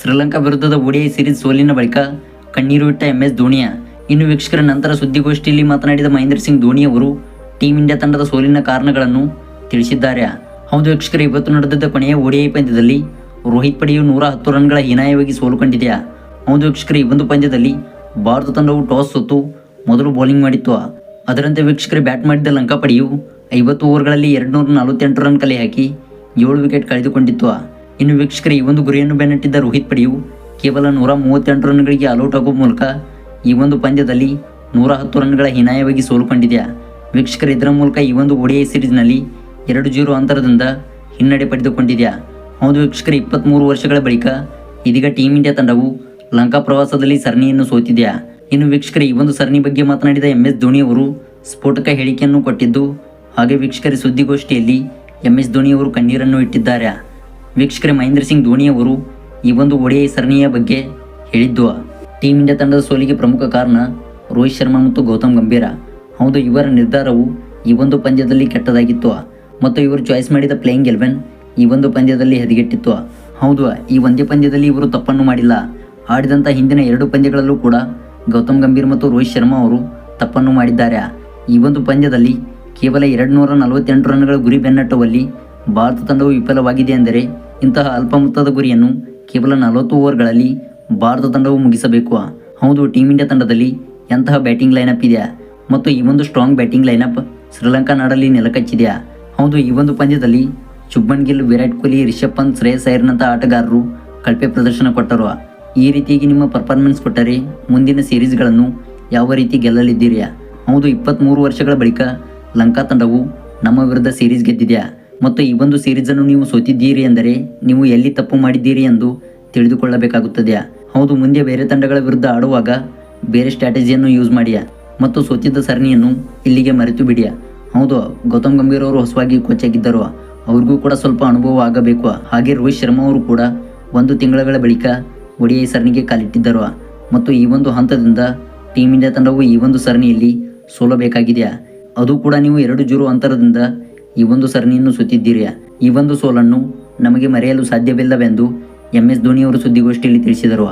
ಶ್ರೀಲಂಕಾ ವಿರುದ್ಧದ ODI series ಸೋಲಿನ ಬಳಿಕ ಕಣ್ಣೀರು ಬಿಟ್ಟ MS ಧೋನಿಯ. ಇನ್ನು ವೀಕ್ಷಕರ ನಂತರ ಸುದ್ದಿಗೋಷ್ಠಿಯಲ್ಲಿ ಮಾತನಾಡಿದ ಮಹೇಂದ್ರ ಸಿಂಗ್ ಧೋನಿ ಅವರು ಟೀಂ ಇಂಡಿಯಾ ತಂಡದ ಸೋಲಿನ ಕಾರಣಗಳನ್ನು ತಿಳಿಸಿದ್ದಾರೆ. ಹೌದು ವೀಕ್ಷಕರೇ, ಇವತ್ತು ನಡೆದಿದ್ದ ಕೊನೆಯ ODI ಪಂದ್ಯದಲ್ಲಿ ರೋಹಿತ್ ಪಡೆಯು 110 ರನ್ಗಳ ಹೀನಾಯವಾಗಿ ಸೋಲು ಕಂಡಿದೆ. ಹೌದು ವೀಕ್ಷಕರೇ, ಈ ಒಂದು ಪಂದ್ಯದಲ್ಲಿ ಭಾರತ ತಂಡವು ಟಾಸ್ ಸೋತು ಮೊದಲು ಬೌಲಿಂಗ್ ಮಾಡಿತ್ತು. ಅದರಂತೆ ವೀಕ್ಷಕರೇ, ಬ್ಯಾಟ್ ಮಾಡಿದ ಲಂಕಾ ಪಡೆಯು 50 ಓವರ್ಗಳಲ್ಲಿ 248 ರನ್ ಕಲೆ ಹಾಕಿ 7 ವಿಕೆಟ್ ಕಳೆದುಕೊಂಡಿತ್ತು. ಇನ್ನು ವೀಕ್ಷಕರೇ, ಈ ಒಂದು ಗುರಿಯನ್ನು ಬೆನ್ನಟ್ಟಿದ್ದ ರೋಹಿತ್ ಪಡೆಯು ಕೇವಲ 138 ರನ್ಗಳಿಗೆ ಆಲ್ಔಟ್ ಆಗುವ ಮೂಲಕ ಈ ಒಂದು ಪಂದ್ಯದಲ್ಲಿ 110 ರನ್ಗಳ ಹೀನಾಯವಾಗಿ ಸೋಲು ಕಂಡಿದೆ. ವೀಕ್ಷಕರೇ, ಇದರ ಮೂಲಕ ಈ ಒಂದು ODI ಸೀರೀಸ್ನಲ್ಲಿ 2-0 ಅಂತರದಿಂದ ಹಿನ್ನಡೆ ಪಡೆದುಕೊಂಡಿದೆ. ಹೌದು ವೀಕ್ಷಕರೇ, 23 ವರ್ಷಗಳ ಬಳಿಕ ಇದೀಗ ಟೀಂ ಇಂಡಿಯಾ ತಂಡವು ಲಂಕಾ ಪ್ರವಾಸದಲ್ಲಿ ಸರಣಿಯನ್ನು ಸೋತಿದೆ. ಇನ್ನು ವೀಕ್ಷಕರೇ, ಈ ಒಂದು ಸರಣಿ ಬಗ್ಗೆ ಮಾತನಾಡಿದ MS ಧೋನಿ ಅವರು ಸ್ಫೋಟಕ ಹೇಳಿಕೆಯನ್ನು ಕೊಟ್ಟಿದ್ದು, ಹಾಗೆ ವೀಕ್ಷಕರೇ ಸುದ್ದಿಗೋಷ್ಠಿಯಲ್ಲಿ MS ಧೋನಿ ಅವರು ಕಣ್ಣೀರನ್ನು ಇಟ್ಟಿದ್ದಾರೆ. ವೀಕ್ಷಕರೇ, ಮಹೇಂದ್ರ ಸಿಂಗ್ ಧೋನಿ ಅವರು ಈ ಒಂದು ODI ಸರಣಿಯ ಬಗ್ಗೆ ಹೇಳಿದ್ದು, ಟೀಂ ಇಂಡಿಯಾ ತಂಡದ ಸೋಲಿಗೆ ಪ್ರಮುಖ ಕಾರಣ ರೋಹಿತ್ ಶರ್ಮಾ ಮತ್ತು ಗೌತಮ್ ಗಂಭೀರ. ಹೌದು, ಇವರ ನಿರ್ಧಾರವು ಈ ಒಂದು ಪಂದ್ಯದಲ್ಲಿ ಕೆಟ್ಟದಾಗಿತ್ತು ಮತ್ತು ಇವರು ಚಾಯ್ಸ್ ಮಾಡಿದ ಪ್ಲೇಯಿಂಗ್ 11 ಈ ಒಂದು ಪಂದ್ಯದಲ್ಲಿ ಹದಗೆಟ್ಟಿತ್ತು. ಹೌದು, ಈ ಒಂದೇ ಪಂದ್ಯದಲ್ಲಿ ಇವರು ತಪ್ಪನ್ನು ಮಾಡಿಲ್ಲ. ಆಡಿದಂಥ ಹಿಂದಿನ 2 ಪಂದ್ಯಗಳಲ್ಲೂ ಕೂಡ ಗೌತಮ್ ಗಂಭೀರ್ ಮತ್ತು ರೋಹಿತ್ ಶರ್ಮಾ ಅವರು ತಪ್ಪನ್ನು ಮಾಡಿದ್ದಾರೆ. ಈ ಒಂದು ಪಂದ್ಯದಲ್ಲಿ ಕೇವಲ 248 ರನ್ಗಳ ಗುರಿ ಬೆನ್ನಟ್ಟುವಲ್ಲಿ ಭಾರತ ತಂಡವು ವಿಫಲವಾಗಿದೆ. ಎಂದರೆ ಇಂತಹ ಅಲ್ಪ ಮೊತ್ತದ ಗುರಿಯನ್ನು ಕೇವಲ 40 ಓವರ್ಗಳಲ್ಲಿ ಭಾರತ ತಂಡವು ಮುಗಿಸಬೇಕು. ಹೌದು, ಟೀಂ ಇಂಡಿಯಾ ತಂಡದಲ್ಲಿ ಎಂತಹ ಬ್ಯಾಟಿಂಗ್ ಲೈನಪ್ ಇದೆ ಮತ್ತು ಈ ಒಂದು ಸ್ಟ್ರಾಂಗ್ ಬ್ಯಾಟಿಂಗ್ ಲೈನಪ್ ಶ್ರೀಲಂಕಾ ನಾಡಲ್ಲಿ ನೆಲಕಚ್ಚಿದೆ. ಹೌದು, ಈ ಒಂದು ಪಂದ್ಯದಲ್ಲಿ ಶುಭ್ಮನ್ ಗಿಲ್, ವಿರಾಟ್ ಕೊಹ್ಲಿ, ರಿಷಬ್ ಪಂತ್, ಶ್ರೇಯಸ್ ಅಯ್ಯರ್ನಂಥ ಆಟಗಾರರು ಕಳಪೆ ಪ್ರದರ್ಶನ ಕೊಟ್ಟರು. ಈ ರೀತಿಯಾಗಿ ನಿಮ್ಮ ಪರ್ಫಾರ್ಮೆನ್ಸ್ ಕೊಟ್ಟರೆ ಮುಂದಿನ ಸೀರೀಸ್ಗಳನ್ನು ಯಾವ ರೀತಿ ಗೆಲ್ಲಲಿದ್ದೀರಿ? ಹೌದು, 23 ವರ್ಷಗಳ ಬಳಿಕ ಲಂಕಾ ತಂಡವು ನಮ್ಮ ವಿರುದ್ಧ ಸೀರೀಸ್ ಗೆದ್ದಿದೆ ಮತ್ತು ಈ ಒಂದು ಸೀರೀಸನ್ನು ನೀವು ಸೋತಿದ್ದೀರಿ ಎಂದರೆ ನೀವು ಎಲ್ಲಿ ತಪ್ಪು ಮಾಡಿದ್ದೀರಿ ಎಂದು ತಿಳಿದುಕೊಳ್ಳಬೇಕಾಗುತ್ತದೆ. ಹೌದು, ಮುಂದೆ ಬೇರೆ ತಂಡಗಳ ವಿರುದ್ಧ ಆಡುವಾಗ ಬೇರೆ ಸ್ಟ್ರಾಟಜಿಯನ್ನು ಯೂಸ್ ಮಾಡಿ ಮತ್ತು ಸೋತಿದ್ದ ಸರಣಿಯನ್ನು ಇಲ್ಲಿಗೆ ಮರೆತು ಬಿಡಿ. ಹೌದು, ಗೌತಮ್ ಗಂಭೀರ್ ಅವರು ಹೊಸವಾಗಿ ಕೋಚ್ ಆಗಿದ್ದರು, ಅವ್ರಿಗೂ ಕೂಡ ಸ್ವಲ್ಪ ಅನುಭವ ಆಗಬೇಕು. ಹಾಗೆ ರೋಹಿತ್ ಶರ್ಮಾ ಅವರು ಕೂಡ 1 ತಿಂಗಳ ಬಳಿಕ ODI ಸರಣಿಗೆ ಕಾಲಿಟ್ಟಿದ್ದರು ಮತ್ತು ಈ ಒಂದು ಹಂತದಿಂದ ಟೀಂ ಇಂಡಿಯಾ ತಂಡವು ಈ ಒಂದು ಸರಣಿಯಲ್ಲಿ ಸೋಲಬೇಕಾಗಿದೆ. ಅದು ಕೂಡ ನೀವು 2-0 ಅಂತರದಿಂದ ಈ ಒಂದು ಸರಣಿಯನ್ನು ಸೋತಿದ್ದೀರಿ. ಈ ಒಂದು ಸೋಲನ್ನು ನಮಗೆ ಮರೆಯಲು ಸಾಧ್ಯವಿಲ್ಲವೆಂದು MS ಧೋನಿ ಅವರು ಸುದ್ದಿಗೋಷ್ಠಿಯಲ್ಲಿ ತಿಳಿಸಿದರು.